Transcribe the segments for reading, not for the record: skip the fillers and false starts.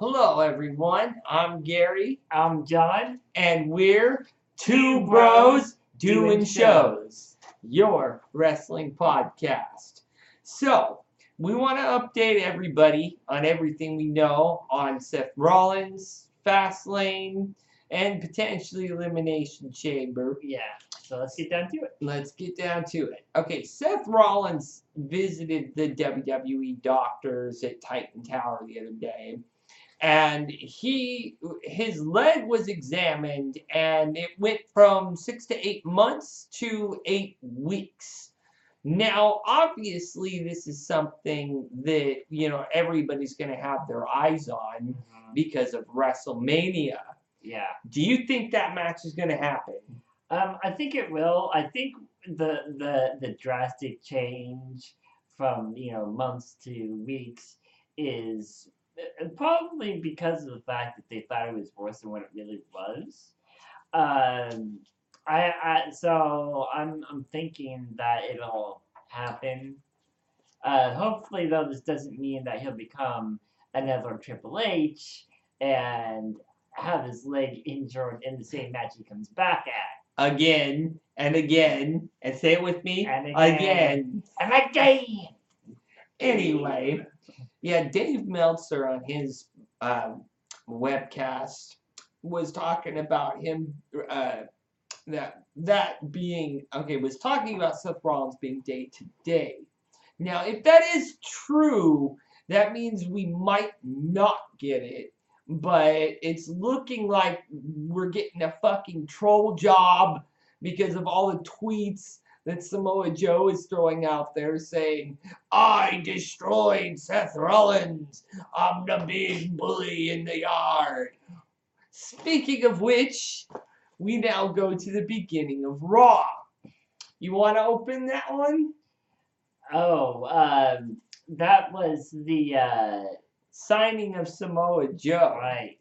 Hello, everyone. I'm Gary, I'm John. and we're Two Two Bros Bros Doing Shows, your wrestling podcast. So, we want to update everybody on everything we know on Seth Rollins, Fastlane, and potentially Elimination Chamber. Yeah, so let's get down to it. Let's get down to it. Okay, Seth Rollins visited the WWE doctors at Titan Tower the other day, and his leg was examined, and it went from 6 to 8 months to 8 weeks. Now, obviously, this is something that everybody's going to have their eyes on because of WrestleMania. Yeah. Do you think that match is going to happen? I think it will. I think the drastic change from months to weeks is probably because of the fact that they thought it was worse than what it really was. Um, I'm thinking that it'll happen. Hopefully, though, this doesn't mean that he'll become another Triple H and have his leg injured in the same match he comes back at. Again and again, and say it with me. And again. And again. Anyway, yeah, Dave Meltzer on his webcast was talking about him that being okay, was talking about Seth Rollins being day to day. Now, if that is true, that means we might not get it, but it's looking like we're getting a fucking troll job because of all the tweets that Samoa Joe is throwing out there saying, I destroyed Seth Rollins. I'm the big bully in the yard. Speaking of which, we now go to the beginning of Raw. You want to open that one? Oh, that was the signing of Samoa Joe. Right.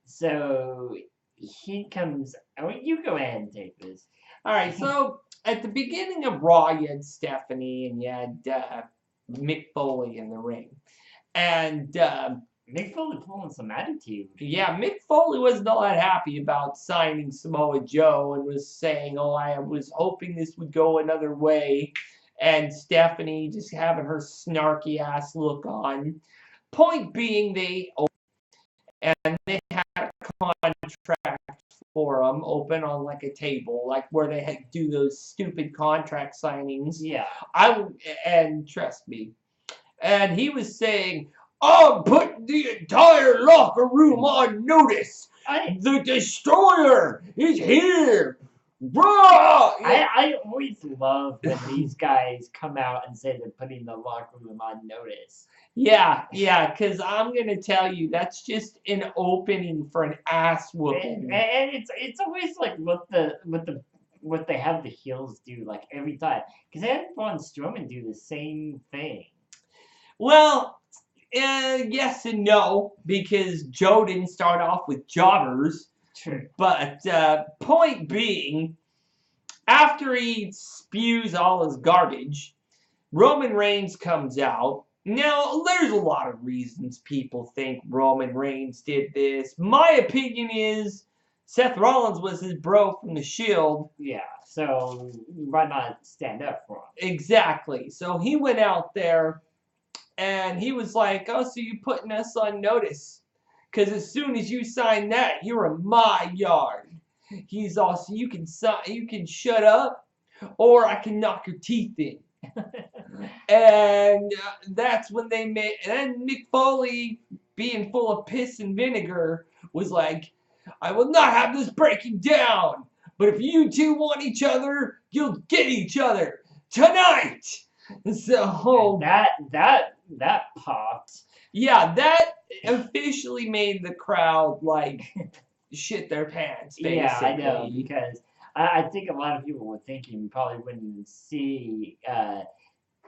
So he comes. Oh, you go ahead and take this. All right. So at the beginning of Raw, you had Stephanie and you had Mick Foley in the ring, and Mick Foley pulling some attitude. Yeah, Mick Foley wasn't all that happy about signing Samoa Joe and was saying, "Oh, I was hoping this would go another way." And Stephanie just having her snarky ass look on. Point being, they had a contract for him open on like a table, like where they had do those stupid contract signings. Yeah. And trust me. And he was saying, I'm putting the entire locker room on notice. The Destroyer is here. Raw! I always love when these guys come out and say they're putting the locker room on notice. Yeah, because I'm going to tell you, that's just an opening for an ass whooping. And it's always like what they have the heels do, like every time. Because they had Braun Strowman do the same thing. Well, yes and no, because Joe didn't start off with jobbers. True. But point being, after he spews all his garbage, Roman Reigns comes out. Now, there's a lot of reasons people think Roman Reigns did this. My opinion is Seth Rollins was his bro from the Shield. Yeah, so why not stand up for him? Exactly. So he went out there and he was like, oh, so you're putting us on notice. Because as soon as you sign that, you're in my yard. He's also, you can shut up or I can knock your teeth in. And that's when they made, and then Mick Foley, being full of piss and vinegar, was like, I will not have this breaking down. But if you two want each other, you'll get each other tonight. So that popped. Yeah, that officially made the crowd like shit their pants. Basically. Yeah, I know, because I think a lot of people were thinking we probably wouldn't see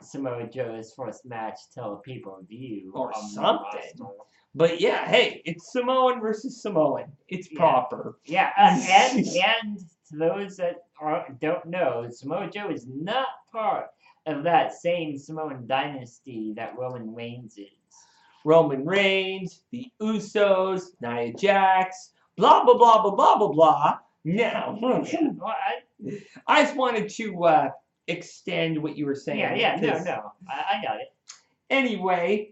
Samoa Joe's first match till a pay-per-view or something. But yeah, hey, it's Samoan versus Samoan. It's proper. Yeah, and to those that don't know, Samoa Joe is not part of that same Samoan dynasty that Roman Reigns is. Roman Reigns, the Usos, Nia Jax, blah, blah, blah, blah, blah, blah, blah. Now, Well, I just wanted to extend what you were saying. yeah. No. I got it. Anyway,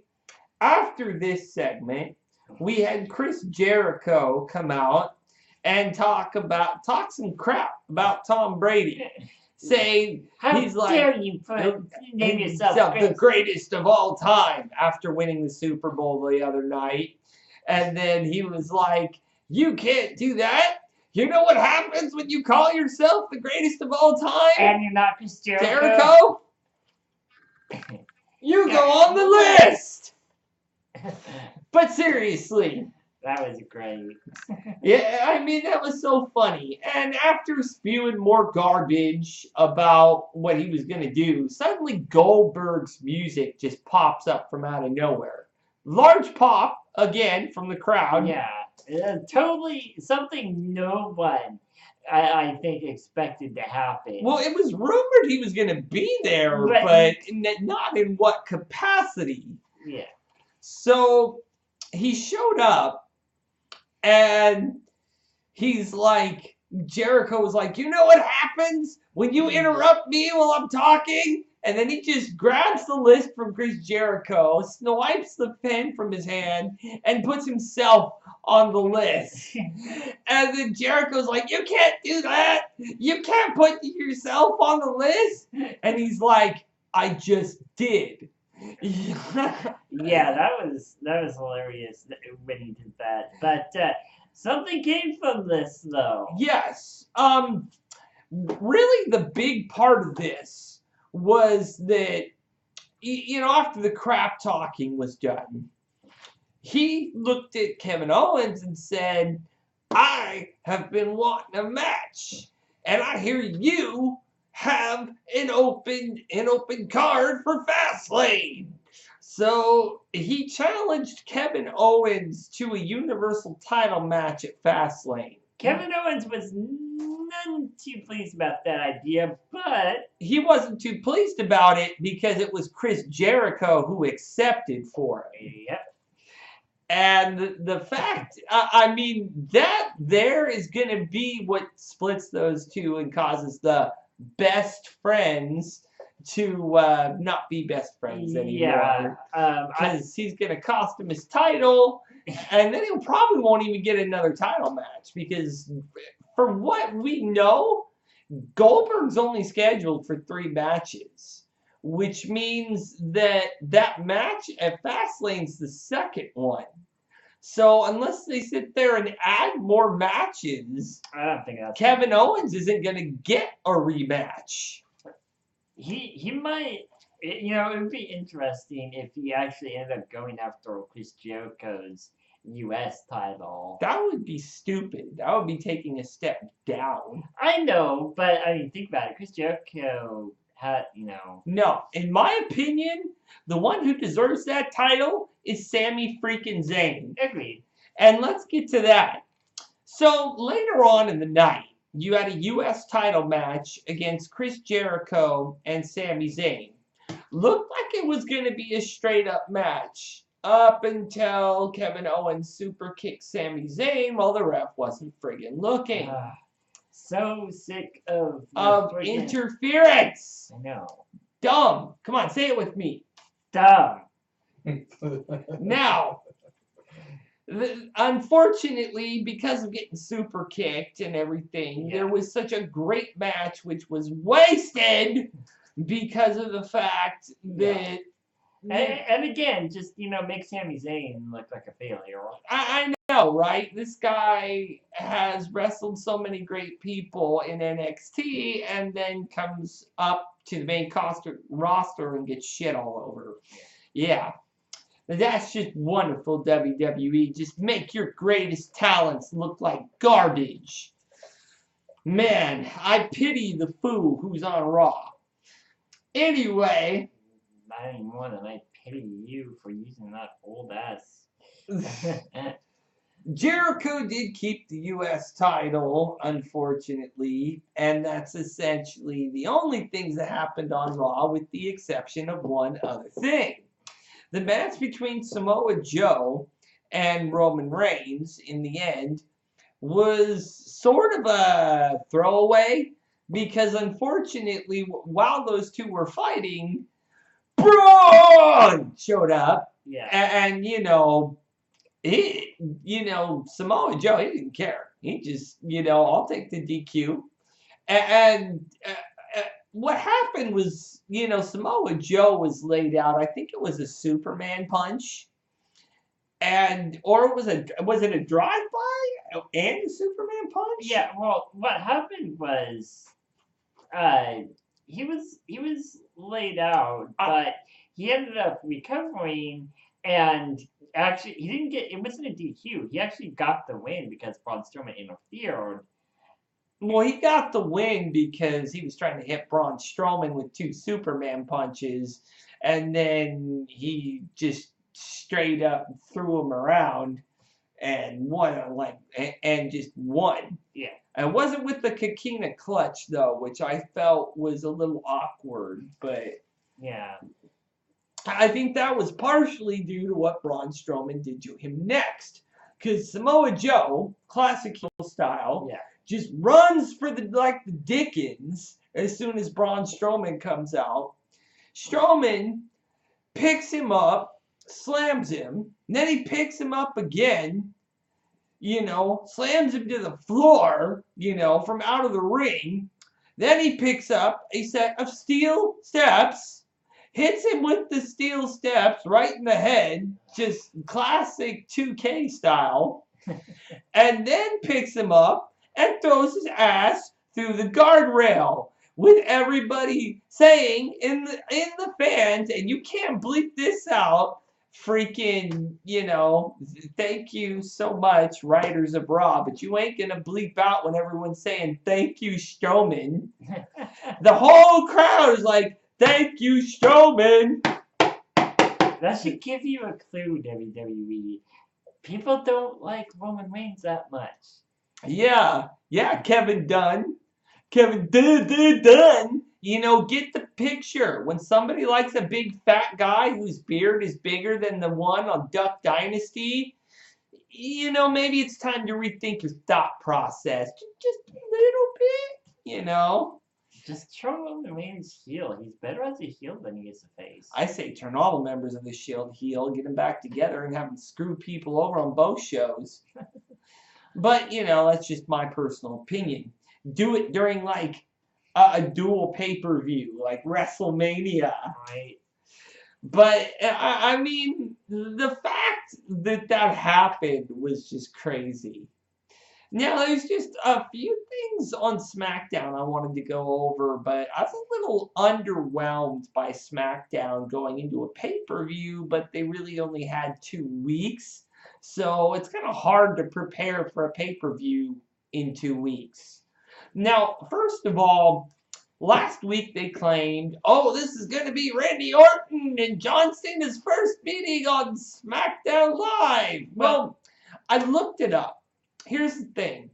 after this segment, we had Chris Jericho come out and talk some crap about Tom Brady. Say How he's like, dare you name yourself the greatest of all time after winning the Super Bowl the other night. And then he was like, you can't do that. You know what happens when you call yourself the greatest of all time? And you're not Chris Jericho. You go on the list. But seriously. That was great. Yeah, I mean, that was so funny. And after spewing more garbage about what he was going to do, suddenly Goldberg's music just pops up from out of nowhere. Large pop, again, from the crowd. Yeah, totally something no one, I think, expected to happen. Well, it was rumored he was going to be there, but not in what capacity. Yeah. So he showed up. And he's like, Jericho was like, you know what happens when you interrupt me while I'm talking? And then he just grabs the list from Chris Jericho, swipes the pen from his hand, and puts himself on the list. And then Jericho's like, you can't do that. You can't put yourself on the list. And he's like, I just did. Yeah, that was hilarious when he did that. But something came from this, though. Yes. Really, the big part of this was that, after the crap talking was done, he looked at Kevin Owens and said, I have been wanting a match, and I hear you have an open card for Fastlane. So he challenged Kevin Owens to a Universal title match at Fastlane. Kevin Owens was none too pleased about that idea, but he wasn't too pleased about it because it was Chris Jericho who accepted for it. Yep. And the fact, I mean, that there is going to be what splits those two and causes the best friends to not be best friends anymore. Yeah. Because he's going to cost him his title, and then he'll probably won't even get another title match. Because from what we know, Goldberg's only scheduled for 3 matches, which means that match at Fastlane's the second one. So unless they sit there and add more matches, I don't think that's Kevin Owens isn't going to get a rematch. He might, it would be interesting if he actually ended up going after Chris Jericho's U.S. title. That would be stupid. That would be taking a step down. I know, but I mean, think about it. Chris Jericho had, No, in my opinion, the one who deserves that title is Sami freaking Zayn. Agreed. And let's get to that. So later on in the night, you had a U.S. title match against Chris Jericho and Sami Zayn. Looked like it was going to be a straight-up match up until Kevin Owens super kicked Sami Zayn while the ref wasn't friggin' looking. So sick of interference. I know. Dumb. Come on, say it with me. Dumb. Now, unfortunately, because of getting super kicked and everything, there was such a great match which was wasted because of the fact that... And again, just, make Sami Zayn look like a failure. I know, right? This guy has wrestled so many great people in NXT and then comes up to the main roster and gets shit all over. Yeah. That's just wonderful, WWE. Just make your greatest talents look like garbage. Man, I pity the fool who's on Raw. Anyway. Not any more than I pity you for using that old ass. Jericho did keep the U.S. title, unfortunately, and that's essentially the only things that happened on Raw, with the exception of one other thing. the match between Samoa Joe and Roman Reigns in the end was sort of a throwaway because unfortunately, while those two were fighting, Braun showed up, Yeah. and Samoa Joe, he didn't care. He just, I'll take the DQ. And what happened was, Samoa Joe was laid out. I think it was a Superman punch, or was it a drive-by and a Superman punch? Yeah. Well, what happened was, he was laid out, but he ended up recovering, and actually he didn't get. It wasn't a DQ. He actually got the win because Braun Strowman interfered. Well, he got the win because he was trying to hit Braun Strowman with 2 Superman punches, and then he just straight up threw him around and won, and just won. Yeah. It wasn't with the Coquina clutch though, which I felt was a little awkward, but yeah, I think that was partially due to what Braun Strowman did to him next, because Samoa Joe, classic heel style. Yeah. Just runs for the Dickens as soon as Braun Strowman comes out. Strowman picks him up, slams him, and then he picks him up again, slams him to the floor, from out of the ring. Then he picks up a set of steel steps, hits him with the steel steps right in the head, just classic 2K style, and then picks him up and throws his ass through the guardrail with everybody saying in the fans, and you can't bleep this out, freaking, thank you so much, writers of Raw, but you ain't gonna bleep out when everyone's saying thank you, Strowman. The whole crowd is like, thank you, Strowman. That should give you a clue, WWE. People don't like Roman Reigns that much. Yeah, Kevin Dunn. Kevin Dunn. Get the picture. When somebody likes a big fat guy whose beard is bigger than the one on Duck Dynasty, maybe it's time to rethink your thought process. Just a little bit, Just turn Roman Reigns heel. He's better as a heel than he is a face. I say turn all the members of the Shield heel, get them back together, and have them screw people over on both shows. But, that's just my personal opinion. Do it during, a dual pay-per-view, like WrestleMania. Right. But, I mean, the fact that happened was just crazy. Now, there's just a few things on SmackDown I wanted to go over, but I was a little underwhelmed by SmackDown going into a pay-per-view, but they really only had 2 weeks. So it's kind of hard to prepare for a pay-per-view in 2 weeks. Now, first of all, last week they claimed, this is going to be Randy Orton and John Cena's first meeting on SmackDown Live. Well, I looked it up. Here's the thing.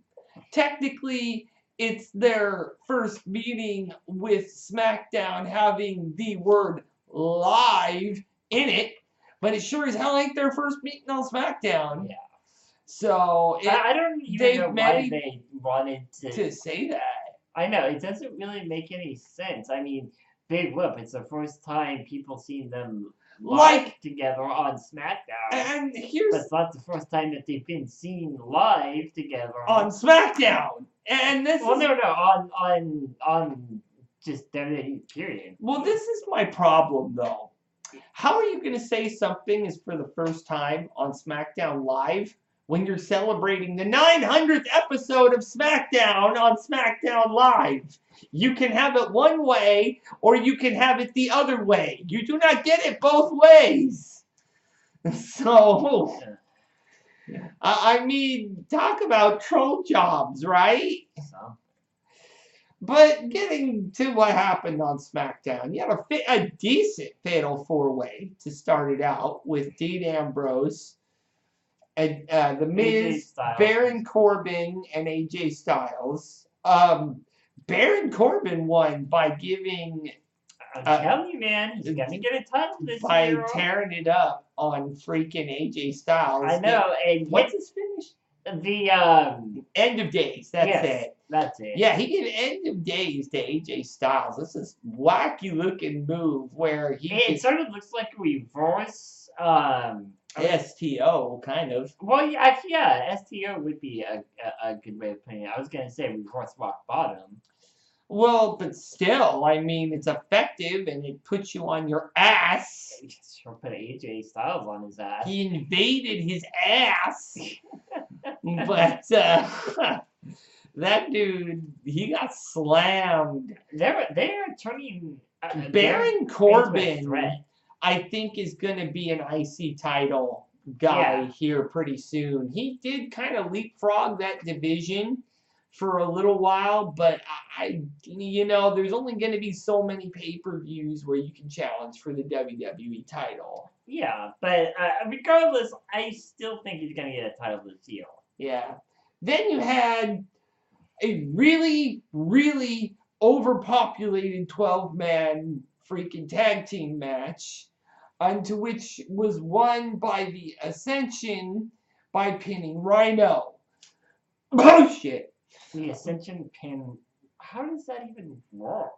Technically, it's their first meeting with SmackDown having the word live in it. But it sure as hell ain't their first meeting on SmackDown. Yeah. So I don't even know why they wanted to say that. I know, it doesn't really make any sense. I mean, big whoop, it's the first time people seen them live together on SmackDown. And but it's not the first time that they've been seen live together on SmackDown. And this on just WWE, period. Well, this is my problem, though. How are you going to say something is for the first time on SmackDown Live when you're celebrating the 900th episode of SmackDown on SmackDown Live? You can have it one way or you can have it the other way. You do not get it both ways. So, I mean, talk about troll jobs, right? But getting to what happened on SmackDown, you had a decent Fatal 4-Way to start it out with Dean Ambrose, and The Miz, Baron Corbin, and AJ Styles. Baron Corbin won by giving I'm telling you, man, he's gonna get a title this by year. tearing it up on freaking AJ Styles. I know, and what's his finish? The End of days. That's it. That's it. Yeah, he gave end of days to AJ Styles. This is wacky looking move where it sort of looks like a reverse STO kind of. Well, yeah, STO would be a good way of putting it. I was gonna say reverse rock bottom. Well, but still, I mean, it's effective and it puts you on your ass. Sure put AJ Styles on his ass. He invaded his ass. But that dude, he got slammed. They're turning Baron Corbin, I think, is going to be an IC title guy here pretty soon. He did kind of leapfrog that division for a little while, but there's only going to be so many pay-per-views where you can challenge for the WWE title. Yeah, but regardless, I still think he's going to get a title this year. Yeah. Then you had a really, really overpopulated 12-man freaking tag team match, unto which was won by the Ascension by pinning Rhino. Bullshit. The Ascension pin, how does that even work?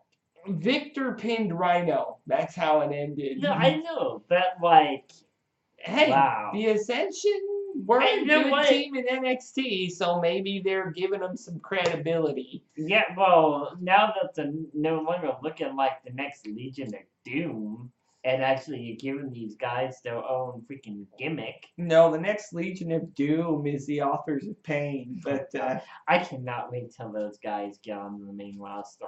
Victor pinned Rhino. That's how it ended. No, I know, but like, hey, wow. The Ascension were a good team in NXT, so maybe they're giving them some credibility. Yeah, well, now that they're no longer looking like the next Legion of Doom, and actually you're giving these guys their own freaking gimmick. No, the next Legion of Doom is the Authors of Pain, but I cannot wait till those guys get on the main roster.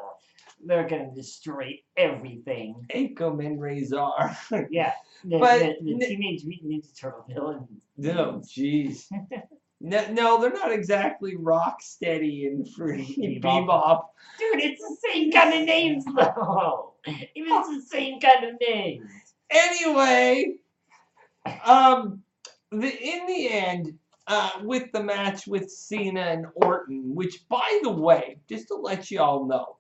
They're gonna destroy everything. Akam and Razor. Yeah, the Teenage Mutant Ninja Turtle villains. No, jeez. No, they're not exactly Rocksteady and Bebop. Dude, it's the same kind of names, though. Even it's the same kind of names. Anyway, in the end, with the match with Cena and Orton, which, by the way, just to let you all know,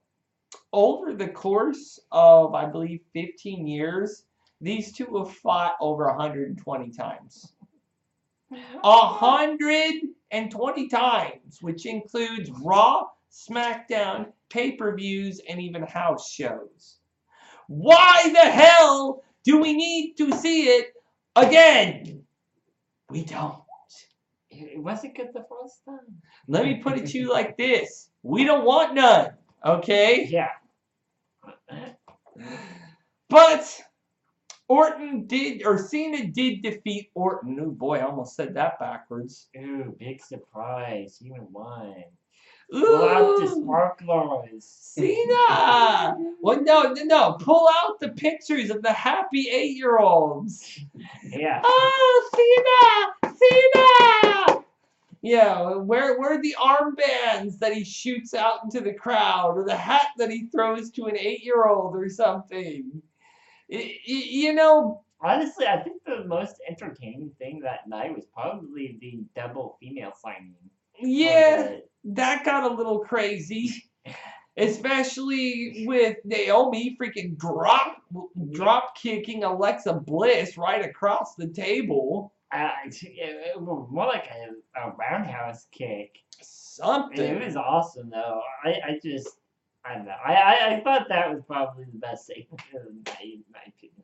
over the course of, I believe, 15 years, these two have fought over 120 times. 120 times, which includes Raw, SmackDown, pay-per-views, and even house shows. Why the hell do we need to see it again? We don't. It wasn't good the first time. Let me put it to you like this. We don't want none, okay? Yeah. But Cena did defeat Orton. Oh boy, I almost said that backwards. Ooh, big surprise. He won. Ooh, pull out the sparklers. Cena! Well, no. Pull out the pictures of the happy 8-year-olds. Yeah. Oh, Cena! Yeah, where are the armbands that he shoots out into the crowd, or the hat that he throws to an 8-year-old or something? Honestly, I think the most entertaining thing that night was probably the double female signing. Yeah, that got a little crazy. Especially with Naomi freaking drop kicking Alexa Bliss right across the table. More like a roundhouse kick. Something. It was awesome though. I don't know. I thought that was probably the best segment of the night, in my opinion.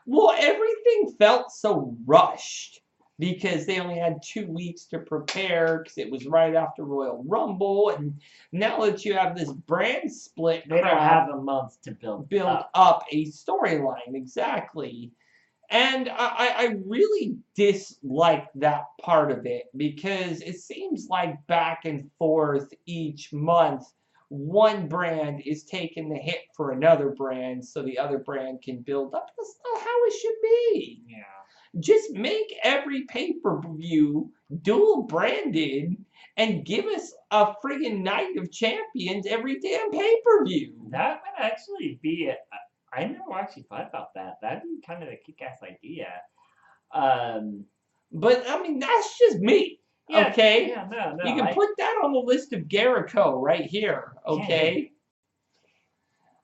Well, everything felt so rushed because they only had 2 weeks to prepare because it was right after Royal Rumble, and now that you have this brand split, they don't have a month to build up a storyline exactly. And I really dislike that part of it because it seems like back and forth each month, one brand is taking the hit for another brand so the other brand can build up. That's not how it should be. Yeah. Just make every pay-per-view dual branded and give us a friggin' Night of Champions every damn pay-per-view. That would actually be I never actually thought about that. That'd be kind of a kick-ass idea. But, I mean, that's just me. Yeah, okay? Yeah, no. You can put that on the list of Jericho right here, okay?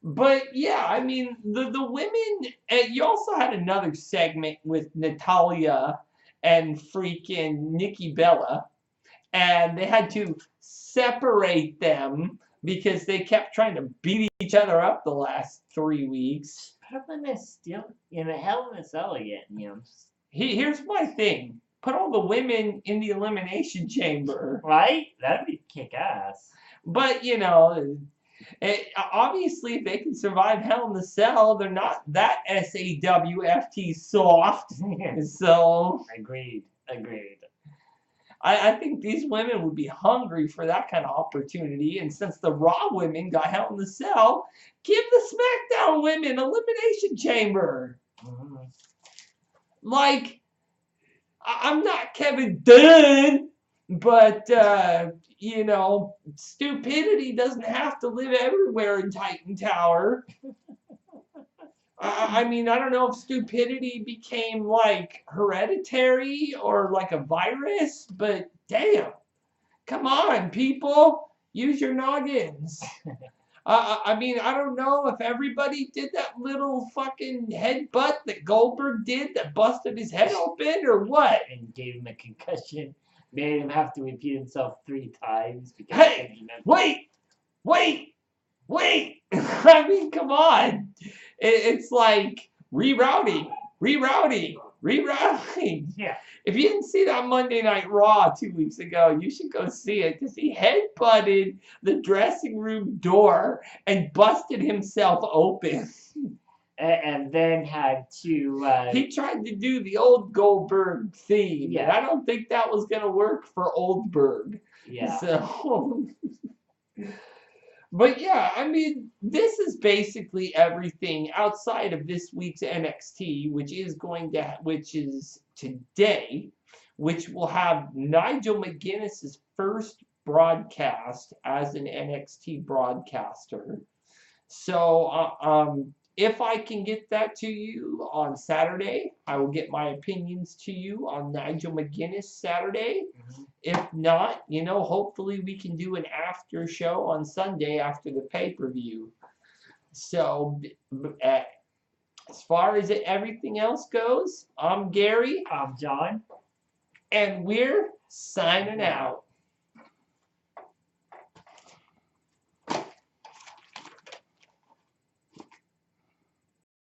But yeah, I mean the women. You also had another segment with Natalia and freaking Nikki Bella, and they had to separate them because they kept trying to beat each other up the last 3 weeks. Put them in a still in a Hell in a Cell again, Here's my thing: put all the women in the elimination chamber. Right? That'd be kick ass. But obviously, if they can survive Hell in the Cell, they're not that SAWFT soft. So Agreed. I think these women would be hungry for that kind of opportunity. And since the Raw women got Hell in the Cell, give the SmackDown women Elimination Chamber. Mm-hmm. Like, I'm not Kevin Dunn, but stupidity doesn't have to live everywhere in Titan Tower. I mean, I don't know if stupidity became like hereditary or like a virus, but damn, come on, people, use your noggins. I mean, I don't know if everybody did that little fucking headbutt that Goldberg did that busted his head open or what. And gave him a concussion, made him have to repeat himself 3 times. Hey, wait. I mean, come on. It's like rerouting. Yeah. If you didn't see that Monday Night Raw 2 weeks ago, you should go see it because he headbutted the dressing room door and busted himself open. And then had to. He tried to do the old Goldberg theme, and I don't think that was going to work for Oldberg. Yeah. So. But yeah, I mean, this is basically everything outside of this week's NXT, which is today, which will have Nigel McGuinness's first broadcast as an NXT broadcaster. So, if I can get that to you on Saturday, I will get my opinions to you on Nigel McGuinness Saturday. Mm-hmm. If not, hopefully we can do an after show on Sunday after the pay-per-view. So, as far as everything else goes, I'm Gary. I'm John. And we're signing out.